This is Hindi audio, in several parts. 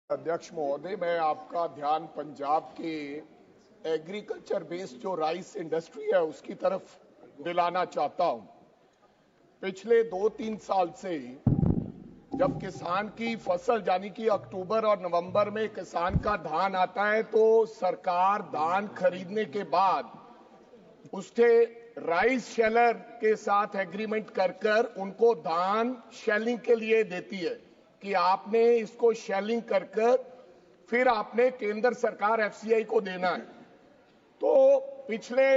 अध्यक्ष महोदय, मैं आपका ध्यान पंजाब के एग्रीकल्चर बेस्ड जो राइस इंडस्ट्री है उसकी तरफ दिलाना चाहता हूं। पिछले 2-3 साल से जब किसान की फसल यानी कि अक्टूबर और नवंबर में किसान का धान आता है तो सरकार धान खरीदने के बाद उसके राइस शेलर के साथ एग्रीमेंट कर उनको धान शेलिंग के लिए देती है कि आपने इसको शेलिंग कर फिर आपने केंद्र सरकार एफसीआई को देना है। तो पिछले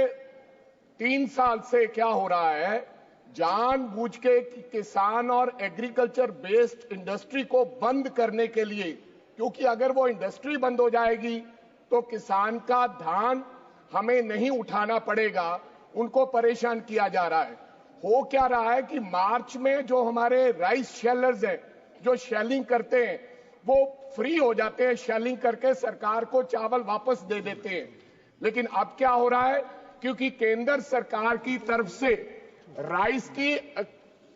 3 साल से क्या हो रहा है, जानबूझ के किसान और एग्रीकल्चर बेस्ड इंडस्ट्री को बंद करने के लिए, क्योंकि अगर वो इंडस्ट्री बंद हो जाएगी तो किसान का धान हमें नहीं उठाना पड़ेगा, उनको परेशान किया जा रहा है। हो क्या रहा है कि मार्च में जो हमारे राइस शेलर्स हैं जो शेलिंग करते हैं वो फ्री हो जाते हैं, शेलिंग करके सरकार को चावल वापस दे देते हैं। लेकिन अब क्या हो रहा है, क्योंकि केंद्र सरकार की तरफ से राइस की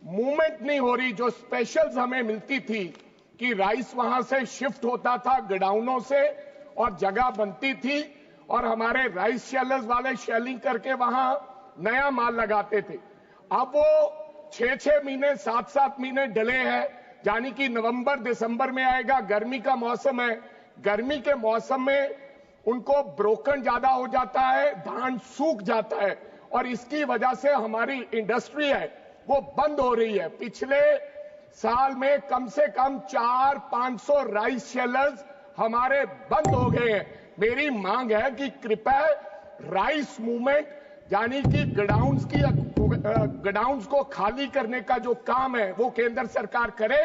मूवमेंट नहीं हो रही, जो स्पेशल्स हमें मिलती थी कि राइस वहां से शिफ्ट होता था गोडाउनों से और जगह बनती थी और हमारे राइस शेलर्स वाले शेलिंग करके वहां नया माल लगाते थे। अब वो 6-6 महीने 7-7 महीने डिले है, यानी कि नवंबर दिसंबर में आएगा। गर्मी का मौसम है, गर्मी के मौसम में उनको ब्रोकन ज्यादा हो जाता है, धान सूख जाता है और इसकी वजह से हमारी इंडस्ट्री है वो बंद हो रही है। पिछले साल में कम से कम 400-500 राइस शेलर्स हमारे बंद हो गए हैं। मेरी मांग है कि कृपया राइस मूवमेंट यानी कि गोडाउन्स को खाली करने का जो काम है वो केंद्र सरकार करे,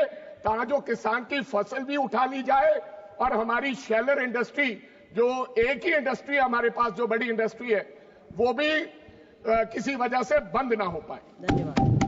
ताकि किसान की फसल भी उठा ली जाए और हमारी शेलर इंडस्ट्री, जो एक ही इंडस्ट्री है हमारे पास जो बड़ी इंडस्ट्री है, वो भी किसी वजह से बंद ना हो पाए। धन्यवाद।